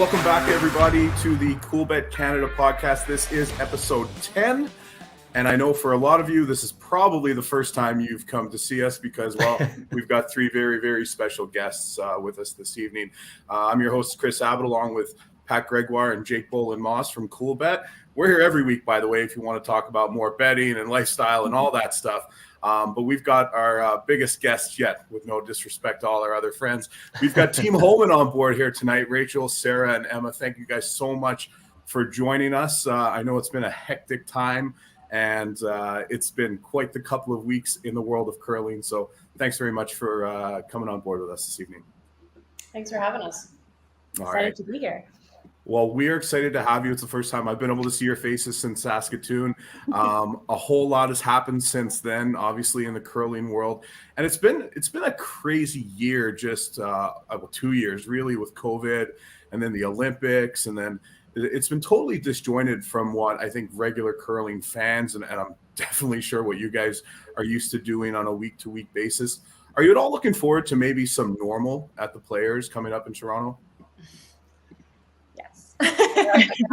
welcome back everybody to the Coolbet Canada Podcast. This is episode 10. And I know for a lot of you, this is probably the first time you've come to see us because, well, we've got three very, very special guests with us this evening. I'm your host, Chris Abbott, along with Pat Gregoire and Jake Boland-Moss from Coolbet. We're here every week, by the way, if you want to talk about more betting and lifestyle and all that stuff. But we've got our biggest guest yet, with no disrespect to all our other friends. We've got Team Homan on board here tonight. Rachel, Sarah, and Emma, thank you guys so much for joining us. I know it's been a hectic time, and it's been quite the couple of weeks in the world of curling. So thanks very much for coming on board with us this evening. Thanks for having us. Excited to be here. Well, we are excited to have you. It's the first time I've been able to see your faces since Saskatoon. A whole lot has happened since then, obviously, in the curling world. And it's been a crazy year, just 2 years, really, with COVID and then the Olympics. And then it's been totally disjointed from what I think regular curling fans, and I'm definitely sure what you guys are used to doing on a week-to-week basis. Are you at all looking forward to maybe some normal at the Players coming up in Toronto?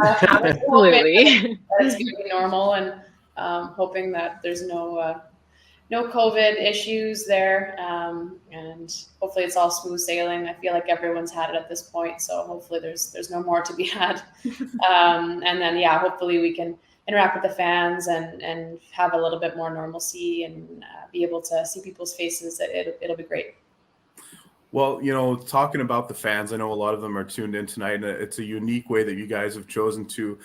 Absolutely. It's going to be normal, and hoping that there's no COVID issues there, and hopefully it's all smooth sailing. I feel like everyone's had it at this point, so hopefully there's no more to be had. And then hopefully we can interact with the fans and have a little bit more normalcy and be able to see people's faces. It'll be great. Well, talking about the fans, I know a lot of them are tuned in tonight, and it's a unique way that you guys have chosen to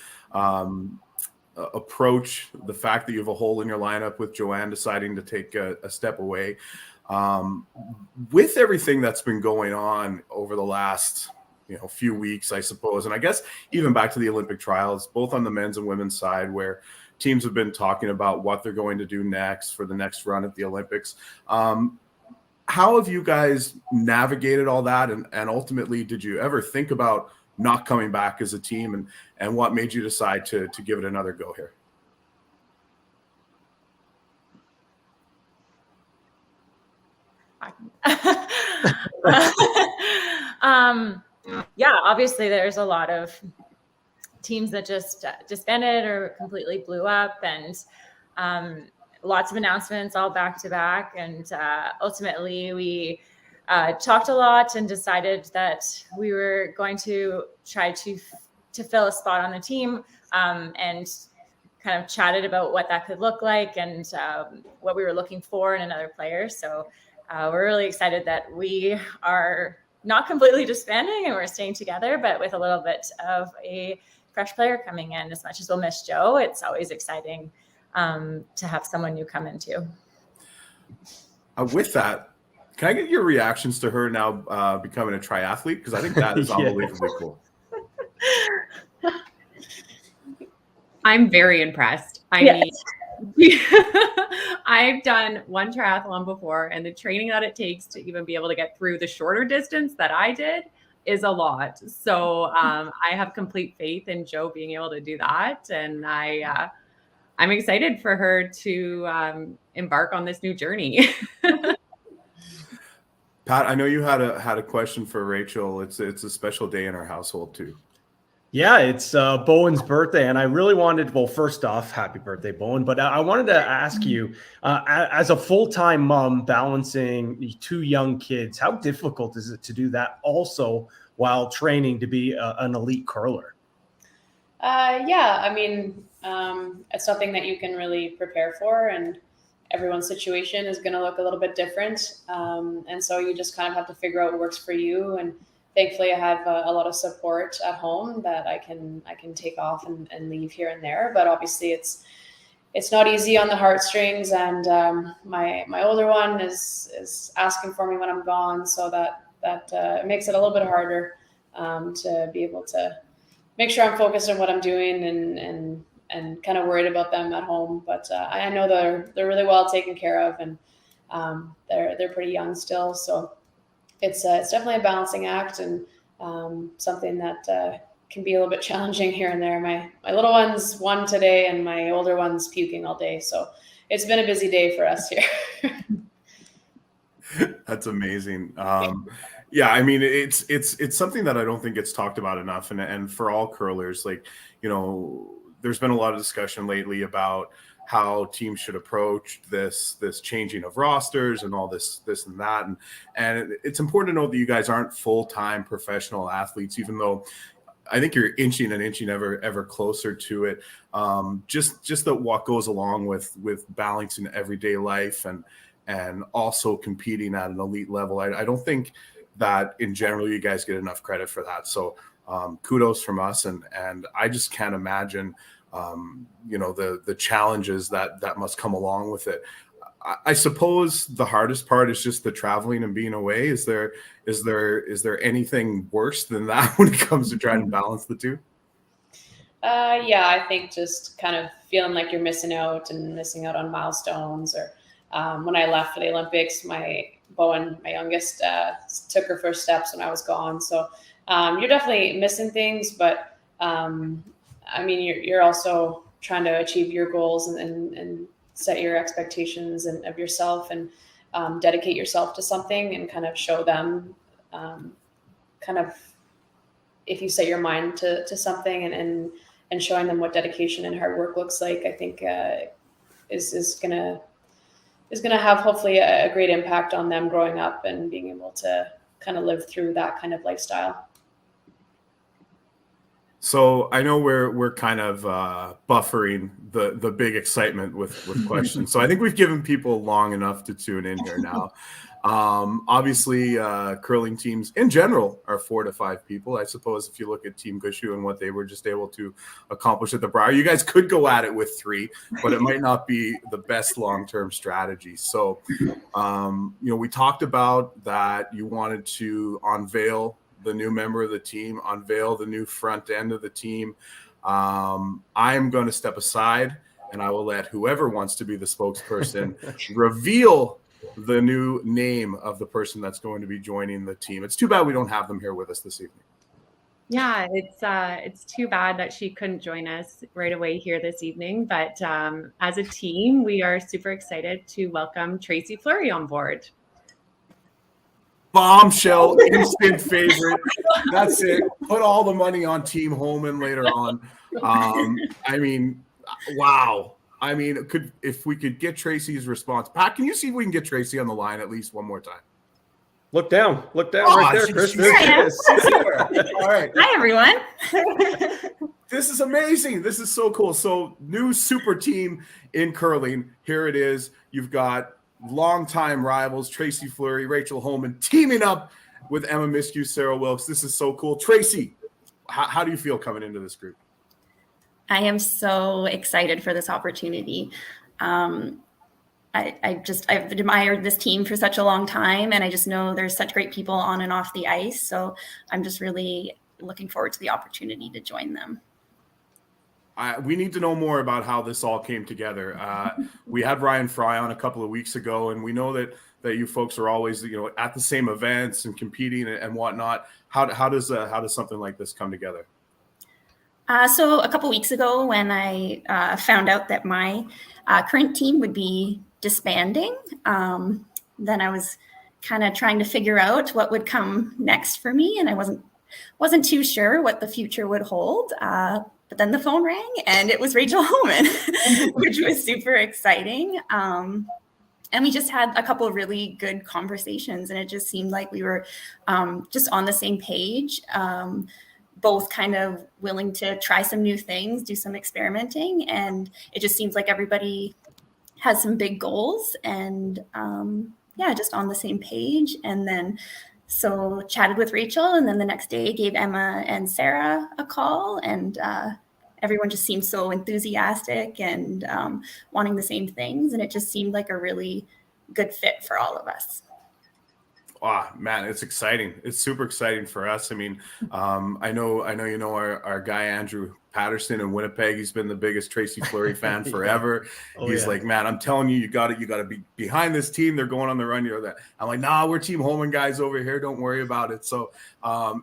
approach the fact that you have a hole in your lineup with Joanna deciding to take a step away. With everything that's been going on over the last few weeks, I suppose, and I guess even back to the Olympic trials, both on the men's and women's side, where teams have been talking about what they're going to do next for the next run at the Olympics. How have you guys navigated all that? And ultimately, did you ever think about not coming back as a team? And what made you decide to give it another go here? Obviously there's a lot of teams that just disbanded or completely blew up, and lots of announcements all back to back. And ultimately we talked a lot and decided that we were going to try to fill a spot on the team, and kind of chatted about what that could look like and what we were looking for in another player. So we're really excited that we are not completely disbanding and we're staying together, but with a little bit of a fresh player coming in. As much as we'll miss Joe, it's always exciting to have someone new come into. With that, can I get your reactions to her now becoming a triathlete? Because I think that is unbelievably cool. I'm very impressed. I mean, I've done one triathlon before, and the training that it takes to even be able to get through the shorter distance that I did is a lot. So I have complete faith in Joe being able to do that. And I'm excited for her to embark on this new journey. Pat, I know you had a question for Rachel. It's a special day in our household too. Yeah, it's Bowen's birthday, and I really wanted, well, first off, happy birthday, Bowen, but I wanted to ask you, as a full-time mom balancing two young kids, how difficult is it to do that also while training to be an elite curler? I mean, it's something that you can really prepare for, and everyone's situation is going to look a little bit different. And so you just kind of have to figure out what works for you. And thankfully I have a lot of support at home that I can take off and leave here and there. But obviously it's not easy on the heartstrings. And my older one is asking for me when I'm gone. So that makes it a little bit harder to be able to make sure I'm focused on what I'm doing and kind of worried about them at home. But I know they're really well taken care of, and they're pretty young still. So it's definitely a balancing act, and something that can be a little bit challenging here and there. My little one's won today, and my older one's puking all day. So it's been a busy day for us here. That's amazing. Yeah, I mean, it's something that I don't think gets talked about enough, and for all curlers, like, you know, there's been a lot of discussion lately about how teams should approach this changing of rosters and all this and that, and it's important to note that you guys aren't full-time professional athletes, even though I think you're inching ever closer to it. Just that what goes along with balancing everyday life and also competing at an elite level. I don't think that in general you guys get enough credit for that. So kudos from us, and I just can't imagine you know, the challenges that must come along with it. I suppose the hardest part is just the traveling and being away. Is there anything worse than that when it comes to trying to balance the two? Yeah, I think just kind of feeling like you're missing out on milestones. Or when I left for the Olympics, Bowen, my youngest, took her first steps when I was gone. So you're definitely missing things, but I mean, you're also trying to achieve your goals and set your expectations of yourself, and dedicate yourself to something and kind of show them kind of, if you set your mind to something and showing them what dedication and hard work looks like, I think is gonna have hopefully a great impact on them growing up and being able to kind of live through that kind of lifestyle. So I know we're kind of buffering the big excitement with questions. So I think we've given people long enough to tune in here now. Obviously, curling teams in general are 4 to 5 people. I suppose if you look at Team Gushu and what they were just able to accomplish at the Briar, you guys could go at it with 3, but it might not be the best long-term strategy. So, you know, we talked about that you wanted to unveil the new member of the team, unveil the new front end of the team. I am going to step aside, and I will let whoever wants to be the spokesperson reveal the new name of the person that's going to be joining the team. It's too bad we don't have them here with us this evening. Yeah, it's too bad that she couldn't join us right away here this evening. But as a team, we are super excited to welcome Tracy Fleury on board. Bombshell, instant favorite. That's it. Put all the money on Team Homan later on. I mean, wow. I mean, if we could get Tracy's response. Pat, can you see if we can get Tracy on the line at least one more time? Look down right there, Chris. All right. Hi, everyone. This is amazing. This is so cool. So, new super team in curling. Here it is. You've got longtime rivals, Tracy Fleury, Rachel Homan, teaming up with Emma Miskew, Sarah Wilkes. This is so cool. Tracy, how do you feel coming into this group? I am so excited for this opportunity. I've admired this team for such a long time, and I just know there's such great people on and off the ice. So I'm just really looking forward to the opportunity to join them. We need to know more about how this all came together. We had Ryan Fry on a couple of weeks ago, and we know that you folks are always, you know, at the same events and competing and whatnot. How does something like this come together? So a couple weeks ago, when I found out that my current team would be disbanding, then I was kind of trying to figure out what would come next for me, and I wasn't too sure what the future would hold. But then the phone rang, and it was Rachel Homan, which was super exciting. And we just had a couple of really good conversations, and it just seemed like we were just on the same page, both kind of willing to try some new things, do some experimenting. And it just seems like everybody has some big goals, and just on the same page. And then so chatted with Rachel, and then the next day gave Emma and Sarah a call, and everyone just seemed so enthusiastic and wanting the same things. And it just seemed like a really good fit for all of us. Wow, man, it's exciting. It's super exciting for us. I mean, I know you know our guy Andrew Patterson in Winnipeg. He's been the biggest Tracy Fleury fan forever. He's like, man, I'm telling you, you got to be behind this team. They're going on the run. You're that. I'm like, nah, we're Team Homan guys over here. Don't worry about it. So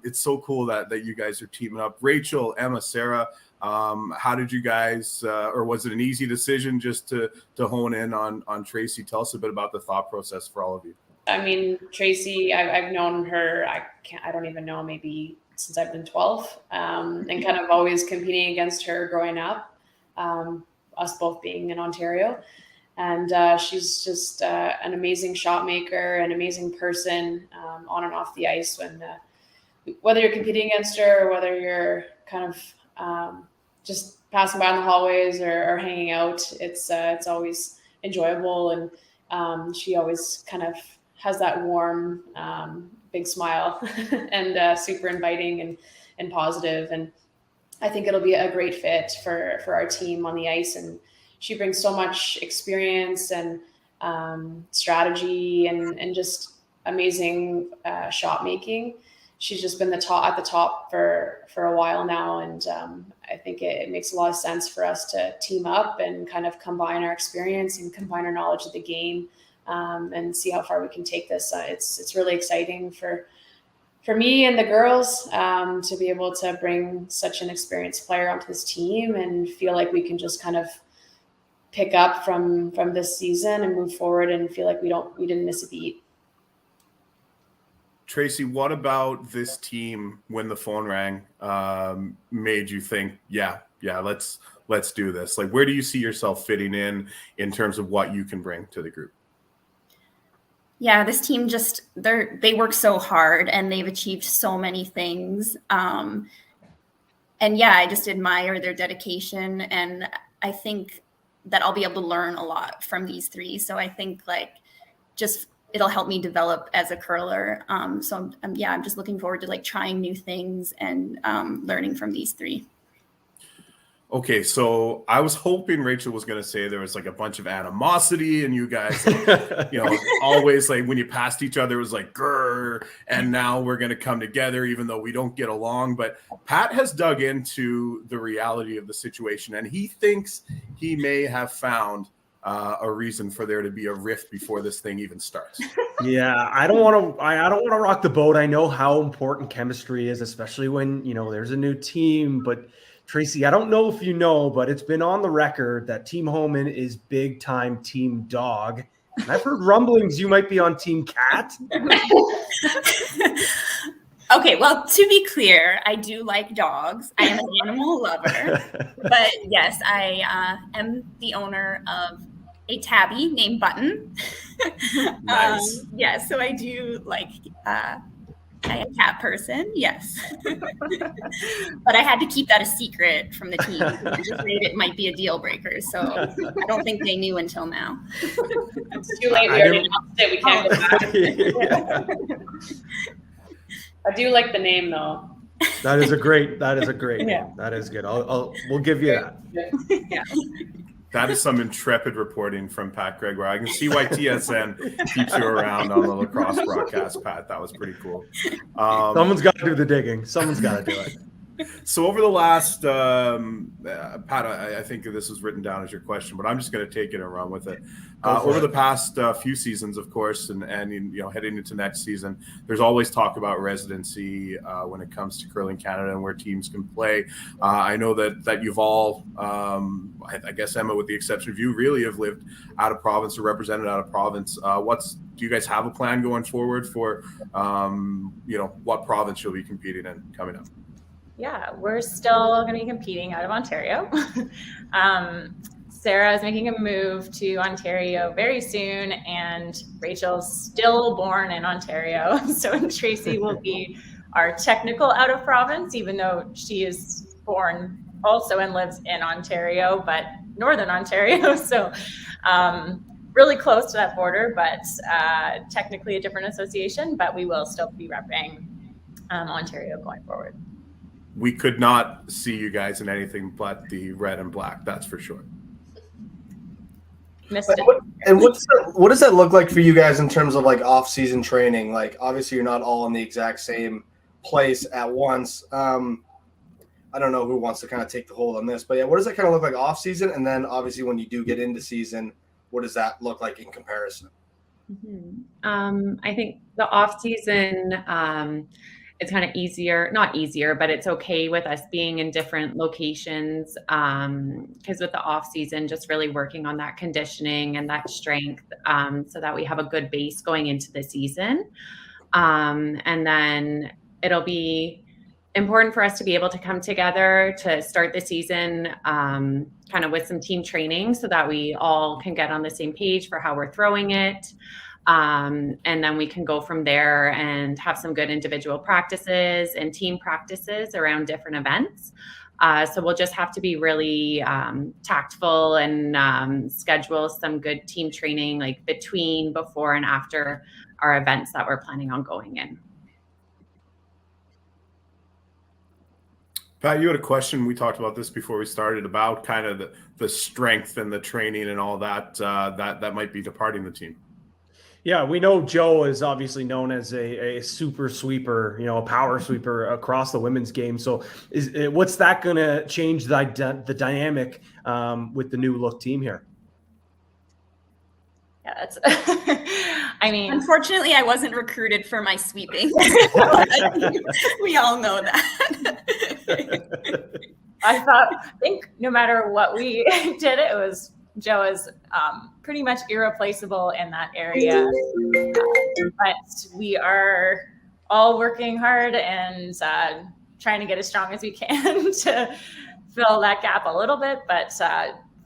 it's so cool that you guys are teaming up. Rachel, Emma, Sarah, how did you guys, or was it an easy decision just to hone in on Tracy? Tell us a bit about the thought process for all of you. I mean, Tracy, I've known her, I don't even know, maybe since I've been 12, and kind of always competing against her growing up, us both being in Ontario. And she's just an amazing shot maker, an amazing person on and off the ice. When whether you're competing against her or whether you're kind of just passing by in the hallways or hanging out, it's always enjoyable. And she always kind of has that warm, big smile and super inviting and positive. And I think it'll be a great fit for our team on the ice. And she brings so much experience and strategy and just amazing shot making. She's just been at the top for a while now. And I think it makes a lot of sense for us to team up and kind of combine our experience and combine our knowledge of the game and see how far we can take this. It's really exciting for me and the girls to be able to bring such an experienced player onto this team and feel like we can just kind of pick up from this season and move forward and feel like we didn't miss a beat. Tracy, what about this team when the phone rang made you think, yeah, let's do this? Like, where do you see yourself fitting in terms of what you can bring to the group? Yeah, this team they work so hard and they've achieved so many things. And yeah, I just admire their dedication, and I think that I'll be able to learn a lot from these three. So I think it'll help me develop as a curler. So I'm just looking forward to trying new things and learning from these three. Okay, so I was hoping Rachel was going to say there was a bunch of animosity and you guys, always when you passed each other, it was grr, and now we're going to come together even though we don't get along. But Pat has dug into the reality of the situation, and he thinks he may have found a reason for there to be a rift before this thing even starts. Yeah, I don't want to rock the boat. I know how important chemistry is, especially when, there's a new team. But Tracy, I don't know if you know, but it's been on the record that Team Homan is big time Team Dog. And I've heard rumblings you might be on Team Cat. Okay, well, to be clear, I do like dogs. I am an animal lover. But yes, I am the owner of a tabby named Button. Nice. Yes, so I do I am a cat person, yes. But I had to keep that a secret from the team. I just afraid it might be a deal breaker, so I don't think they knew until now. It's too late. We already announced it. We can't go back. I do like the name, though. That is a great Yeah. name. That is good. We'll give you that. Yeah. That is some intrepid reporting from Pat Gregoire. I can see why TSN keeps you around on the lacrosse broadcast, Pat. That was pretty cool. Someone's got to do the digging. Someone's got to do it. So over the last, Pat, I think this was written down as your question, but I'm just going to take it and run with it. Over the past few seasons, of course, and heading into next season, there's always talk about residency when it comes to Curling Canada and where teams can play. I know that you've all, I guess, Emma, with the exception of you, really have lived out of province or represented out of province. Do you guys have a plan going forward for, what province you'll be competing in coming up? Yeah, we're still going to be competing out of Ontario. Sarah is making a move to Ontario very soon, and Rachel's still born in Ontario. So Tracy will be our technical out of province, even though she is born also and lives in Ontario, but Northern Ontario. So really close to that border, but technically a different association, but we will still be repping Ontario going forward. We could not see you guys in anything but the red and black, that's for sure. Missed it. And what does that look like for you guys in terms of off-season training? Obviously you're not all in the exact same place at once. I don't know who wants to kind of take the hold on this, but yeah, what does that kind of look like off-season? And then obviously when you do get into season, what does that look like in comparison? Mm-hmm. I think the off-season it's kind of not easier, but it's okay with us being in different locations. Because with the off season, just really working on that conditioning and that strength, so that we have a good base going into the season. And then it'll be important for us to be able to come together to start the season, kind of with some team training so that we all can get on the same page for how we're throwing it. And then we can go from there and have some good individual practices and team practices around different events. So we'll just have to be really tactful and schedule some good team training, like between, before, and after our events that we're planning on going in. Pat, you had a question. We talked about this before we started about kind of the strength and the training and all that that might be departing the team. Yeah, we know Joe is obviously known as a super sweeper, a power sweeper across the women's game. So what's that going to change the dynamic with the new look team here? Yeah, that's, I mean, unfortunately, I wasn't recruited for my sweeping. We all know that. I think no matter what we did, Joe is pretty much irreplaceable in that area. But we are all working hard and trying to get as strong as we can to fill that gap a little bit. But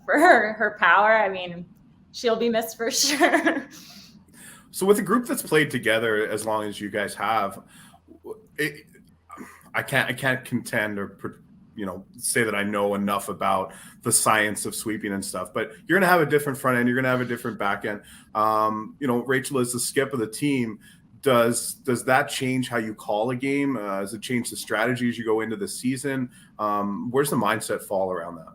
for her power, I mean, she'll be missed for sure. So with a group that's played together as long as you guys have, I can't contend or say that I know enough about the science of sweeping and stuff, but you're going to have a different front end. You're going to have a different back end. Rachel is the skip of the team. Does that change how you call a game? Does it change the strategy as you go into the season? Where's the mindset fall around that?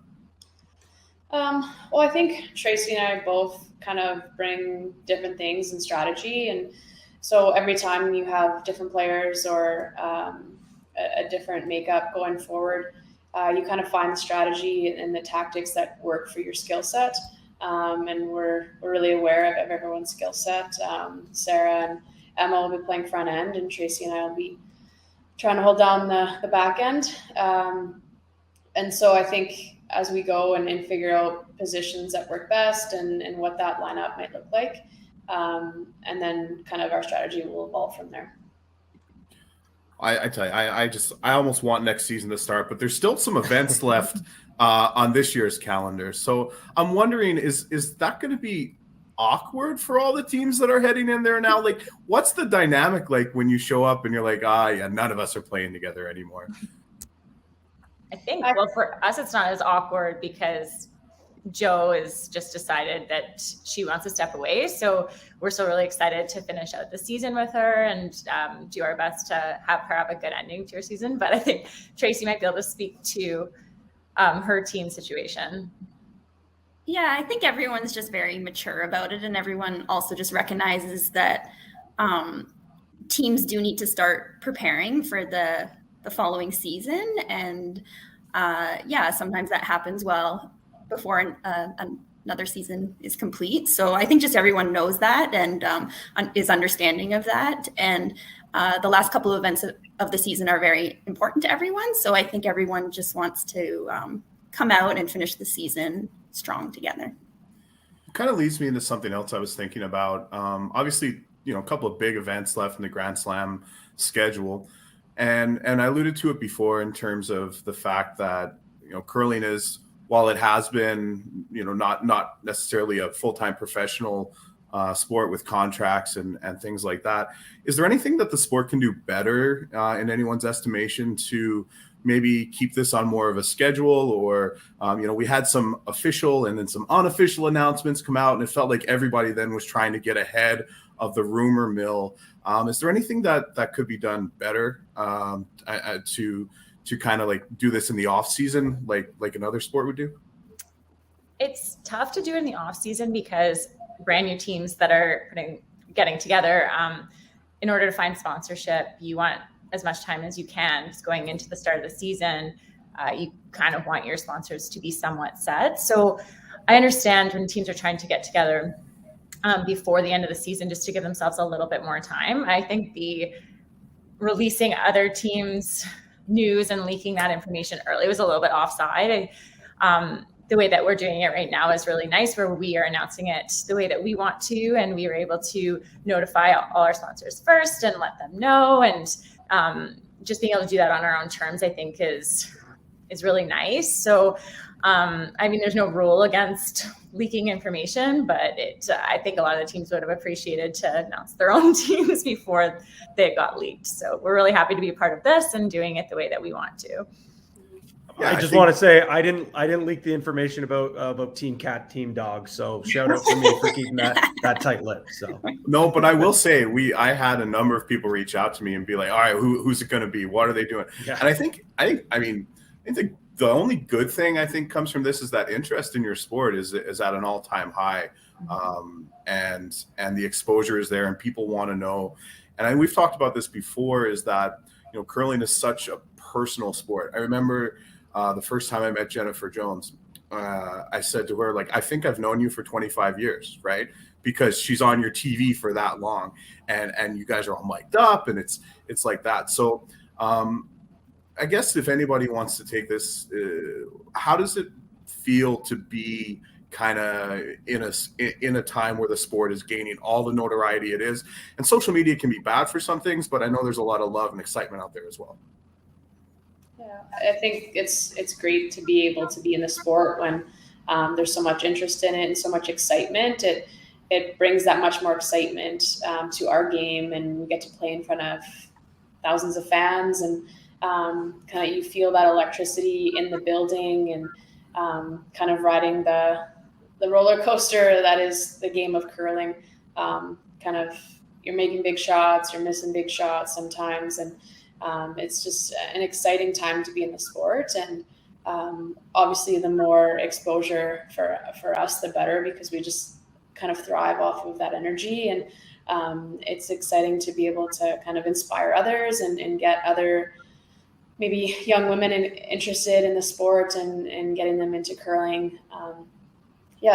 Well, I think Tracy and I both kind of bring different things in strategy. And so every time you have different players or a different makeup going forward, you kind of find the strategy and the tactics that work for your skill set. And we're really aware of everyone's skill set. Sarah and Emma will be playing front end, and Tracy and I will be trying to hold down the back end. And so I think as we go and figure out positions that work best and what that lineup might look like, and then kind of our strategy will evolve from there. I tell you, I almost want next season to start, but there's still some events left on this year's calendar. So I'm wondering, is that going to be awkward for all the teams that are heading in there now? Like, what's the dynamic like when you show up and you're like, yeah, none of us are playing together anymore? I think, well, for us, it's not as awkward because Joe has just decided that she wants to step away. So we're still really excited to finish out the season with her and do our best to have her have a good ending to her season. But I think Tracy might be able to speak to her team situation. Yeah, I think everyone's just very mature about it. And everyone also just recognizes that teams do need to start preparing for the following season. And sometimes that happens before another season is complete. So I think just everyone knows that and is understanding of that. And the last couple of events of the season are very important to everyone. So I think everyone just wants to come out and finish the season strong together. It kind of leads me into something else I was thinking about. Obviously, a couple of big events left in the Grand Slam schedule. And I alluded to it before in terms of the fact that, curling is, while it has been, not necessarily a full-time professional sport with contracts and things like that, is there anything that the sport can do better in anyone's estimation to maybe keep this on more of a schedule? Or, we had some official and then some unofficial announcements come out, and it felt like everybody then was trying to get ahead of the rumor mill. Is there anything that could be done better to kind of like do this in the off season, like another sport would do? It's tough to do in the off season because brand new teams that are getting together, in order to find sponsorship, you want as much time as you can. Just going into the start of the season, you kind of want your sponsors to be somewhat set. So I understand when teams are trying to get together before the end of the season, just to give themselves a little bit more time. I think the releasing other teams' news and leaking that information early was a little bit offside. The way that we're doing it right now is really nice, where we are announcing it the way that we want to, and we were able to notify all our sponsors first and let them know. And just being able to do that on our own terms, I think is really nice. So, I mean, there's no rule against leaking information, but I think a lot of the teams would have appreciated to announce their own teams before they got leaked. So we're really happy to be a part of this and doing it the way that we want to. Yeah, I just want to say I didn't leak the information about Team Cat, Team Dog. So shout out to me for keeping that tight lipped. So no, but I will say I had a number of people reach out to me and be like, all right, who's it going to be? What are they doing? Yeah. And I think the only good thing I think comes from this is that interest in your sport is at an all-time high, and the exposure is there, and people want to know. And we've talked about this before, is that curling is such a personal sport. I remember the first time I met Jennifer Jones, I said to her, like, I think I've known you for 25 years, right? Because she's on your TV for that long, and you guys are all mic'd up, and it's like that. So I guess if anybody wants to take this, how does it feel to be kind of in a time where the sport is gaining all the notoriety it is? And social media can be bad for some things, but I know there's a lot of love and excitement out there as well. Yeah, I think it's great to be able to be in the sport when there's so much interest in it and so much excitement. It brings that much more excitement to our game, and we get to play in front of thousands of fans, and kind of you feel that electricity in the building, and kind of riding the roller coaster that is the game of curling. Kind of you're making big shots, you're missing big shots sometimes, and it's just an exciting time to be in the sport. And obviously the more exposure for us, the better, because we just kind of thrive off of that energy. And it's exciting to be able to kind of inspire others and get other maybe young women interested in the sport and getting them into curling.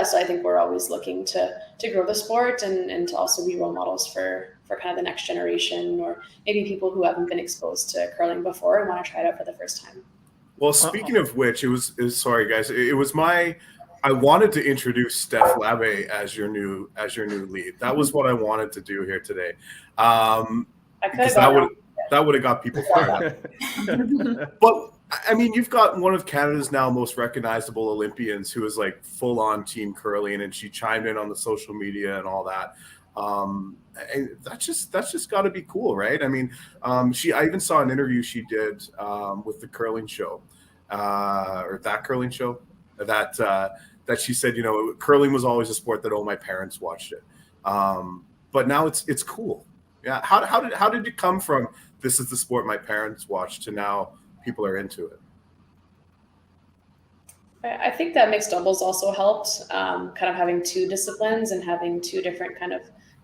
So I think we're always looking to grow the sport and to also be role models for kind of the next generation, or maybe people who haven't been exposed to curling before and want to try it out for the first time. Well, speaking of which, sorry guys, I wanted to introduce Steph Labbe as your new lead. That was what I wanted to do here today. That would have got people fired up. But I mean, you've got one of Canada's now most recognizable Olympians who is like full on team curling, and she chimed in on the social media and all that. And that's just got to be cool, right? I mean, I even saw an interview she did with the curling show, or that curling show, that she said, curling was always a sport that all my parents watched it, but now it's cool. Yeah, how did it come from this is the sport my parents watched to now people are into it? I think that mixed doubles also helped, kind of having two disciplines and having two different kind of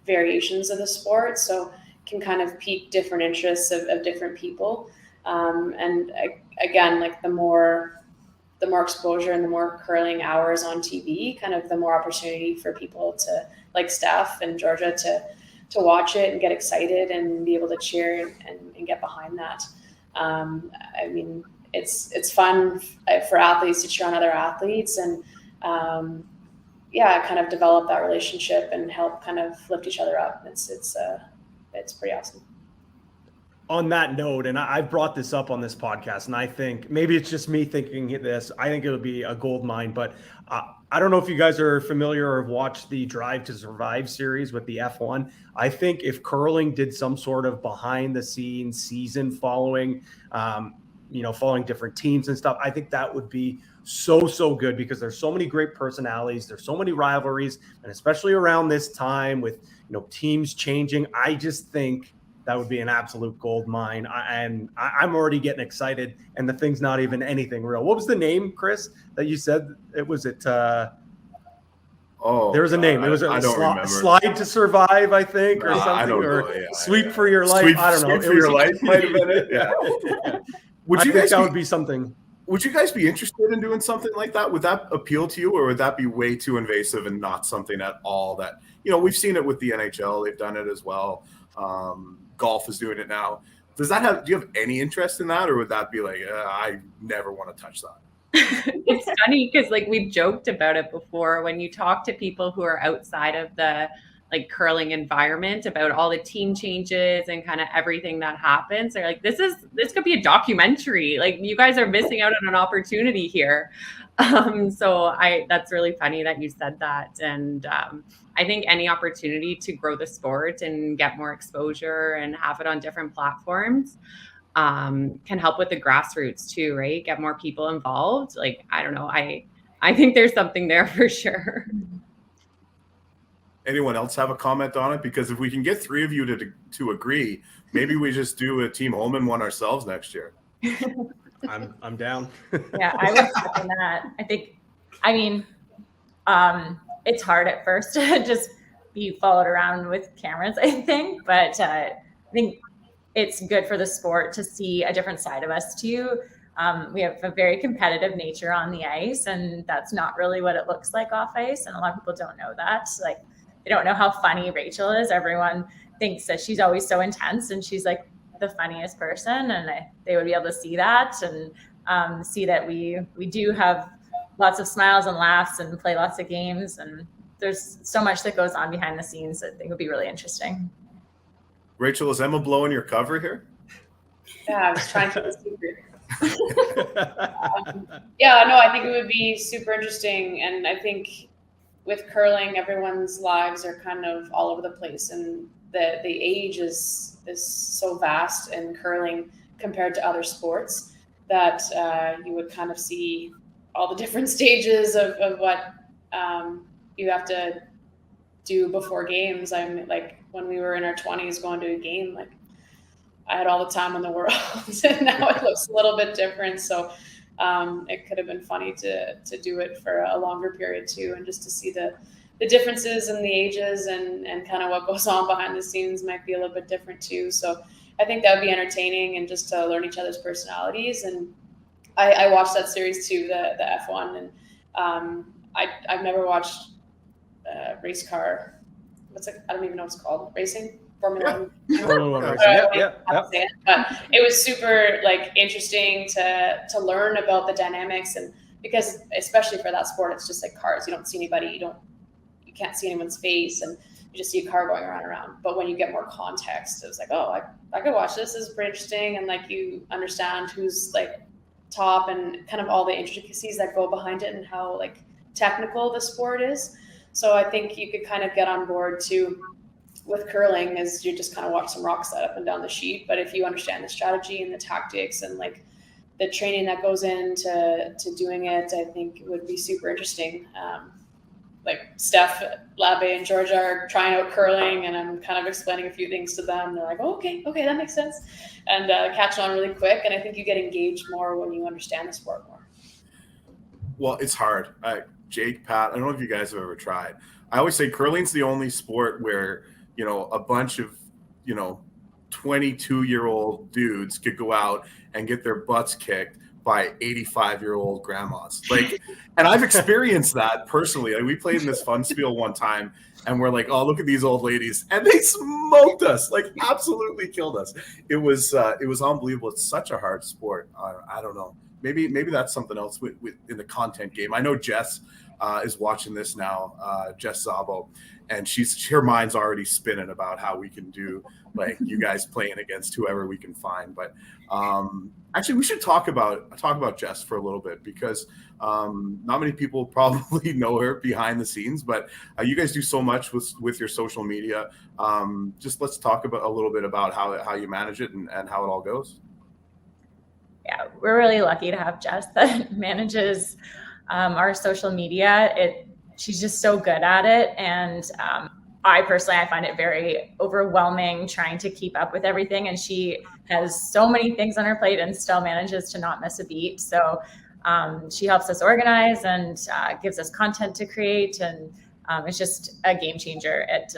variations of the sport, so can kind of pique different interests of different people. And again, like the more exposure and the more curling hours on TV, kind of the more opportunity for people to, like Steph and Georgia, to watch it and get excited and be able to cheer and get behind that. I mean, it's fun for athletes to cheer on other athletes, and kind of develop that relationship and help kind of lift each other up. It's pretty awesome. On that note, and I've brought this up on this podcast, and I think maybe it's just me thinking this, I think it would be a gold mine, but I don't know if you guys are familiar or have watched the Drive to Survive series with the F1. I think if curling did some sort of behind the scenes season following different teams and stuff, I think that would be so good, because there's so many great personalities, there's so many rivalries, and especially around this time with teams changing, I just think that would be an absolute gold mine. I'm already getting excited, and the thing's not even anything real. What was the name, Chris, that you said it was? There was a name. It was Slide to Survive, I think, or something. I don't know. Yeah, Sweep for Your Life. I don't know. Sweep for Your Life might have been it. Yeah. Would be something. Would you guys be interested in doing something like that? Would that appeal to you, or would that be way too invasive and not something at all that, we've seen it with the NHL. They've done it as well. Golf is doing it now. do you have any interest in that, or would that be like, I never want to touch that? It's funny because like we've joked about it before when you talk to people who are outside of the like curling environment about all the team changes and kind of everything that happens. They're like, this could be a documentary. Like you guys are missing out on an opportunity here. So that's really funny that you said that. And I think any opportunity to grow the sport and get more exposure and have it on different platforms can help with the grassroots too, right? Get more people involved. Like, I don't know. I think there's something there for sure. Anyone else have a comment on it? Because if we can get 3 of you to agree, maybe we just do a Team Homan one ourselves next year. I'm down. Yeah, I would second that. I mean, it's hard at first to just be followed around with cameras, I think, but I think it's good for the sport to see a different side of us too. We have a very competitive nature on the ice, and that's not really what it looks like off ice. And a lot of people don't know that. Like, they don't know how funny Rachel is. Everyone thinks that she's always so intense, and she's like the funniest person. And they would be able to see that and see that we do have lots of smiles and laughs and play lots of games. And there's so much that goes on behind the scenes that I think would be really interesting. Rachel, is Emma blowing your cover here? Yeah, I was trying to keep it secret. Yeah, no, I think it would be super interesting. And I think with curling, everyone's lives are kind of all over the place, and the age is so vast in curling compared to other sports that you would kind of see all the different stages of what you have to do before games. I'm like, when we were in our 20s going to a game, like I had all the time in the world, and now it looks a little bit different. So it could have been funny to do it for a longer period too, and just to see the differences in the ages and kind of what goes on behind the scenes might be a little bit different too. So I think that would be entertaining, and just to learn each other's personalities. And I watched that series too, the F1, and I've never watched race car. I don't even know what it's called. Racing? Formula 1. Formula 1 racing. Yeah. But it was super like interesting to learn about the dynamics, and because especially for that sport, it's just like cars. You don't see anybody. You can't see anyone's face, and you just see a car going around. But when you get more context, it was like, oh, I could watch this. This is pretty interesting, and like you understand who's like top and kind of all the intricacies that go behind it and how like technical the sport is. So I think you could kind of get on board too with curling, as you just kind of watch some rocks set up and down the sheet. But if you understand the strategy and the tactics and like the training that goes into doing it, I think it would be super interesting. Like Steph, Labe, and Georgia are trying out curling, and I'm kind of explaining a few things to them. They're like, oh, okay, that makes sense, and catch on really quick. And I think you get engaged more when you understand the sport more. Well, it's hard. Jake, Pat, I don't know if you guys have ever tried. I always say curling's the only sport where, a bunch of, 22-year-old dudes could go out and get their butts kicked by 85-year-old grandmas. Like, and I've experienced that personally. Like, we played in this fun spiel one time, and we're like, oh, look at these old ladies. And they smoked us, like absolutely killed us. It was unbelievable. It's such a hard sport. I don't know. Maybe that's something else with in the content game. I know Jess is watching this now, Jess Zabo, and her mind's already spinning about how we can do like you guys playing against whoever we can find. But actually, we should talk about Jess for a little bit, because not many people probably know her behind the scenes, but you guys do so much with your social media. Just let's talk about a little bit about how you manage it and how it all goes. Yeah, we're really lucky to have Jess that manages our social media. She's just so good at it. And I find it very overwhelming trying to keep up with everything. And she has so many things on her plate and still manages to not miss a beat. So she helps us organize and gives us content to create. And it's just a game changer. It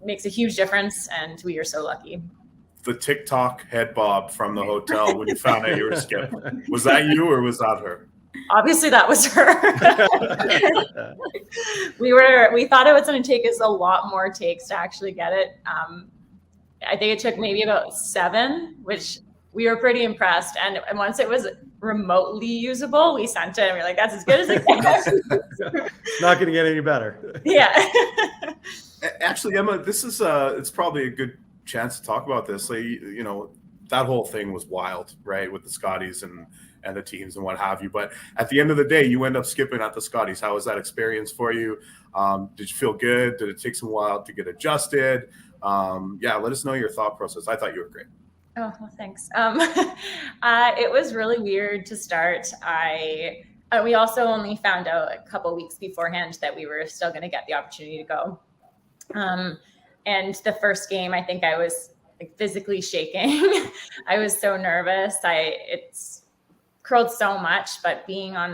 makes a huge difference. And we are so lucky. The TikTok head bob from the hotel when you found out you were skipped. Was that you or was that her? Obviously that was her. We thought it was going to take us a lot more takes to actually get it. I think it took maybe about 7, which we were pretty impressed. And once it was remotely usable, we sent it and we were like, that's as good as it gets. Not going to get any better. Yeah. Actually, Emma, this is it's probably a good chance to talk about this. Like, that whole thing was wild, right? With the Scotties and the teams and what have you. But at the end of the day, you end up skipping at the Scotties. How was that experience for you? Did you feel good? Did it take some while to get adjusted? Let us know your thought process. I thought you were great. Oh, well, thanks. It was really weird to start. We also only found out a couple weeks beforehand that we were still going to get the opportunity to go. And the first game, I think I was physically shaking. I was so nervous. It's curled so much, but being on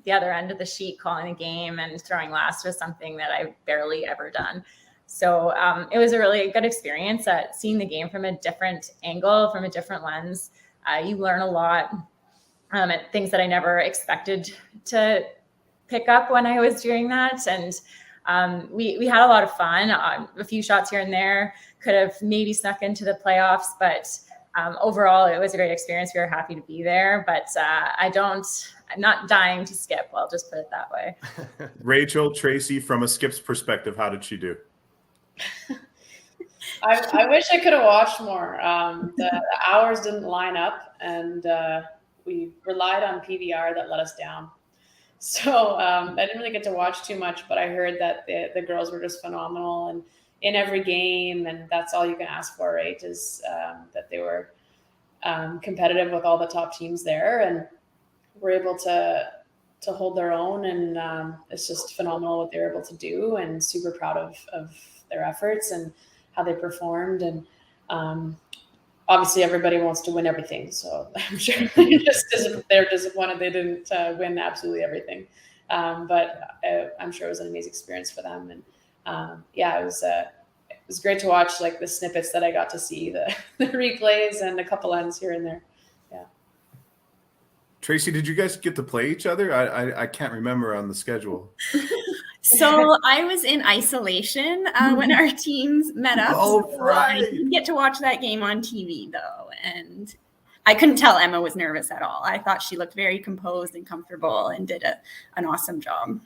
the other end of the sheet, calling a game and throwing last was something that I've barely ever done. So it was a really good experience at seeing the game from a different angle, from a different lens. You learn a lot, at things that I never expected to pick up when I was doing that. And we had a lot of fun. A few shots here and there could have maybe snuck into the playoffs, but overall it was a great experience. We were happy to be there, but I'm not dying to skip. I'll just put it that way. Rachel, Tracy, from a skip's perspective, how did she do? I wish I could have watched more. The hours didn't line up, and we relied on PVR that let us down. So I didn't really get to watch too much, but I heard that the girls were just phenomenal and in every game, and that's all you can ask for, right? Is that they were competitive with all the top teams there, and were able to hold their own, and it's just phenomenal what they were able to do, and super proud of their efforts and how they performed. And obviously everybody wants to win everything, so I'm sure they're disappointed they didn't win absolutely everything, but I'm sure it was an amazing experience for them. And it was great to watch, like the snippets that I got to see, the replays and a couple ends here and there. Tracy, did you guys get to play each other? I can't remember on the schedule. So I was in isolation when our teams met up. Oh, right. I didn't get to watch that game on TV, though. And I couldn't tell Emma was nervous at all. I thought she looked very composed and comfortable and did an awesome job.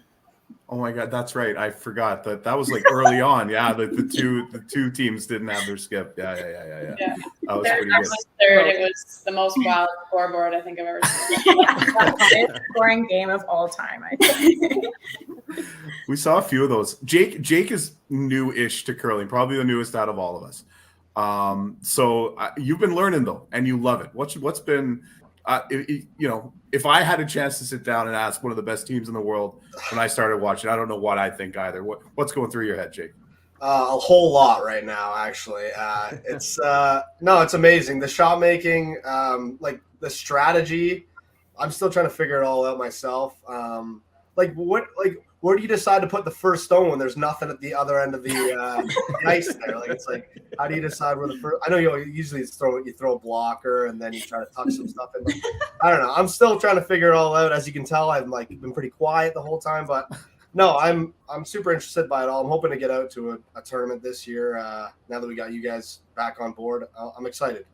Oh my God, that's right. I forgot that was like early on. Yeah, the two teams didn't have their skip. Yeah. That was pretty good. Third, it was the most wild scoreboard I think I've ever seen. Highest scoring game of all time, I think. We saw a few of those. Jake is new-ish to curling, probably the newest out of all of us. So you've been learning though, and you love it. What's been, if I had a chance to sit down and ask one of the best teams in the world when I started watching, I don't know what I think either. What's going through your head, Jake? A whole lot right now, actually. It's amazing. The shot making, like the strategy, I'm still trying to figure it all out myself. Where do you decide to put the first stone when there's nothing at the other end of the ice there? Like, it's like, how do you decide where the first? I know you usually throw a blocker and then you try to tuck some stuff in. I don't know. I'm still trying to figure it all out. As you can tell, I've been pretty quiet the whole time, but no, I'm super interested by it all. I'm hoping to get out to a tournament this year. Now that we got you guys back on board, I'm excited.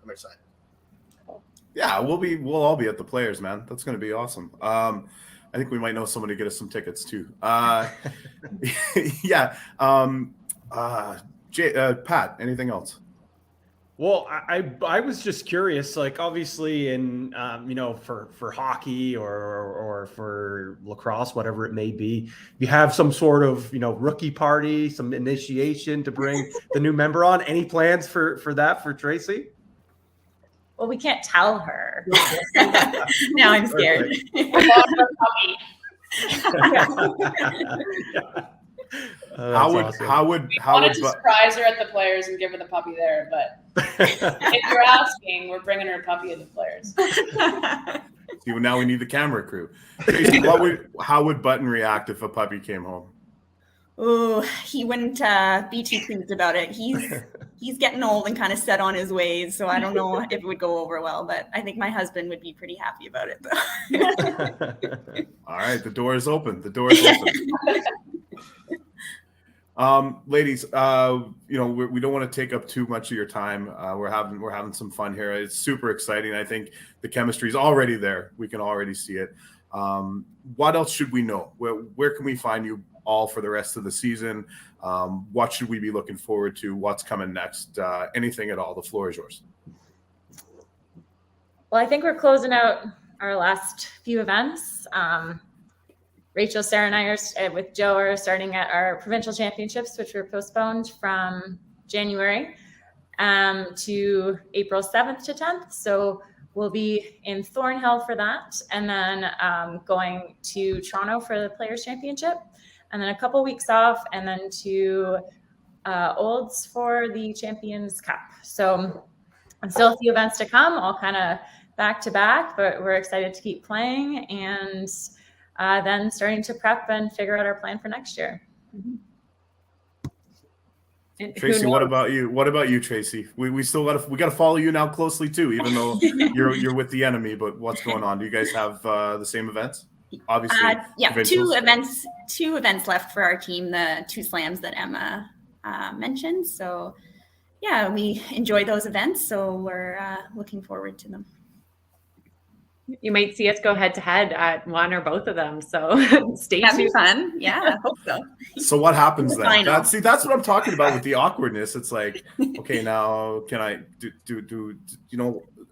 Yeah, we'll all be at the Players, man. That's going to be awesome. I think we might know someone to get us some tickets too. Yeah. Pat, anything else? Well, I was just curious, like obviously in, for hockey or for lacrosse, whatever it may be, you have some sort of, rookie party, some initiation to bring the new member on. Any plans for that for Tracy? Well, we can't tell her. Now I'm scared. How would surprise her at the Players and give her the puppy there? But if you're asking, we're bringing her a puppy at the Players. See, now we need the camera crew. Tracy, how would Button react if a puppy came home? Oh, he wouldn't be too pleased about it. He's getting old and kind of set on his ways, so I don't know if it would go over well, but I think my husband would be pretty happy about it, though. All right, the door is open. Ladies, we don't want to take up too much of your time. We're having some fun here. It's super exciting. I think the chemistry is already there. We can already see it. What else should we know? Where can we find you all for the rest of the season? What should we be looking forward to? What's coming next? Anything at all? The floor is yours. Well, I think we're closing out our last few events. Rachel, Sarah, and I with Joe are starting at our provincial championships, which were postponed from January to April 7th to 10th. So we'll be in Thornhill for that, and then going to Toronto for the Players' Championship, and then a couple weeks off, and then to Olds for the Champions Cup. So still a few events to come, all kind of back to back, but we're excited to keep playing and then starting to prep and figure out our plan for next year. Tracy, what about you? What about you, Tracy? We still got to follow you now closely too, even though you're with the enemy. But what's going on? Do you guys have the same events? Obviously, two events left for our team. The 2 slams that Emma mentioned. So yeah, we enjoy those events. So we're looking forward to them. You might see us go head to head at one or both of them. So stay tuned. That'd be fun. Yeah, I hope so. So what happens then? That's what I'm talking about with the awkwardness. It's like, okay, now can I do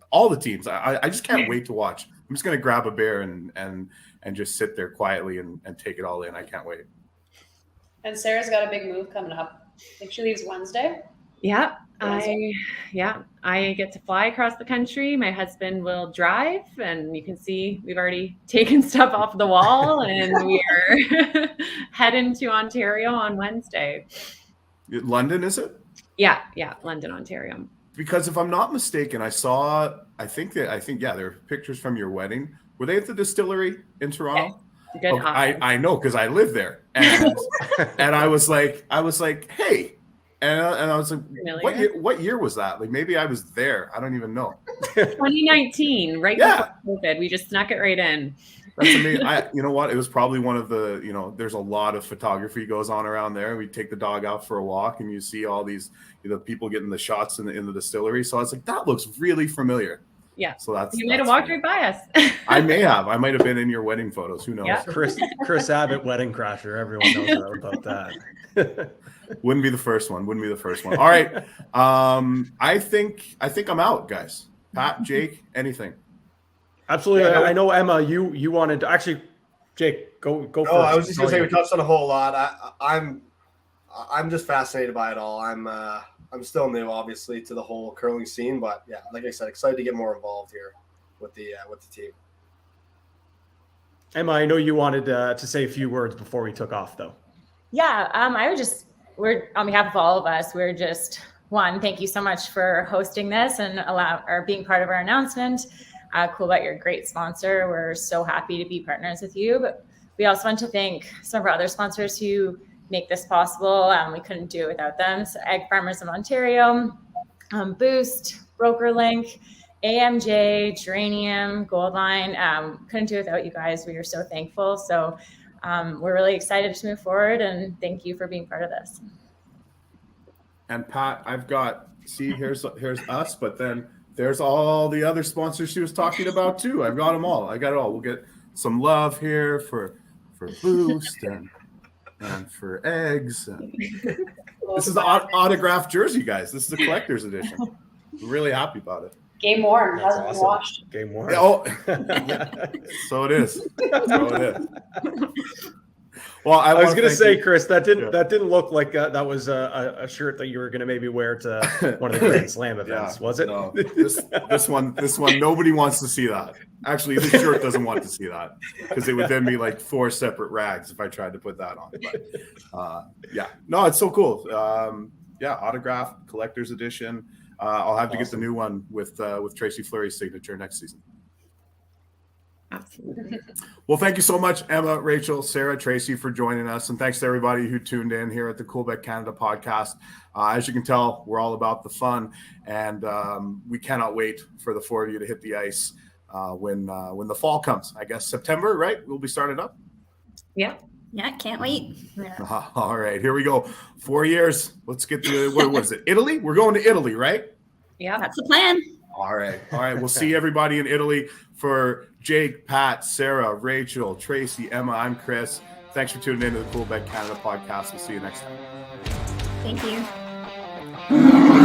all the teams? I just can't wait to watch. I'm just gonna grab a beer and just sit there quietly and take it all in. I can't wait. And Sarah's got a big move coming up. I think she leaves Wednesday. Yeah. I get to fly across the country. My husband will drive, and you can see we've already taken stuff off the wall, and we're heading to Ontario on Wednesday. London, is it? Yeah, London, Ontario. Because if I'm not mistaken, I think there are pictures from your wedding. Were they at the distillery in Toronto? Good. Okay, I know because I live there, and and I was like, hey. And I was like, what year was that? Like, maybe I was there. I don't even know. 2019, right before COVID. We just snuck it right in. That's amazing. You know what? It was probably one of the, there's a lot of photography goes on around there. We take the dog out for a walk, and you see all these, people getting the shots in the distillery. So I was like, that looks really familiar. Yeah. So you might have walked right by us. I may have. I might have been in your wedding photos. Who knows? Yeah. Chris Abbott, wedding crasher. Everyone knows about that. Wouldn't be the first one. All right. I think I'm out, guys. Pat, Jake, anything? Absolutely. Yeah, I know, Emma, you wanted to actually, Jake, go first. Oh, I was just gonna say we touched on a whole lot. I'm just fascinated by it all. I'm still new, obviously, to the whole curling scene, but yeah, like I said, excited to get more involved here with the team. Emma, I know you wanted to say a few words before we took off, though. Yeah, we're on behalf of all of us, we're just thank you so much for hosting this and being part of our announcement. Coolbet, you're a great sponsor. We're so happy to be partners with you. But we also want to thank some of our other sponsors who make this possible. We couldn't do it without them. So Egg Farmers of Ontario, Boost, BrokerLink, AMJ, Geranium, Goldline. Couldn't do it without you guys. We are so thankful. So we're really excited to move forward, and thank you for being part of this. And Pat, here's us, but then there's all the other sponsors she was talking about too. I've got them all. I got it all. We'll get some love here for Boost and for eggs. This is the autographed jersey, guys. This is a collector's edition. I'm really happy about it. Game worn, hasn't been washed. Game worn. Oh, so it is. Well, I was going to say, Chris, that didn't look like that was a shirt that you were going to maybe wear to one of the Grand Slam events, was it? No, this one, nobody wants to see that. Actually, this shirt doesn't want to see that because it would then be like 4 separate rags if I tried to put that on. But no, it's so cool. Autographed collector's edition. I'll have to get the new one with Tracy Fleury's signature next season. Absolutely. Well, thank you so much, Emma, Rachel, Sarah, Tracy, for joining us. And thanks to everybody who tuned in here at the Coolbet Canada podcast. As you can tell, we're all about the fun. And we cannot wait for the 4 of you to hit the ice when the fall comes. I guess September, right? We'll be started up. Yeah. Yeah, can't wait. Yeah. All right, here we go. 4 years. Let's get to what is it? Italy? We're going to Italy, right? Yeah. That's the plan. All right. We'll see everybody in Italy. For Jake, Pat, Sarah, Rachel, Tracy, Emma, I'm Chris. Thanks for tuning in to the Coolbet Canada Podcast. We'll see you next time. Thank you.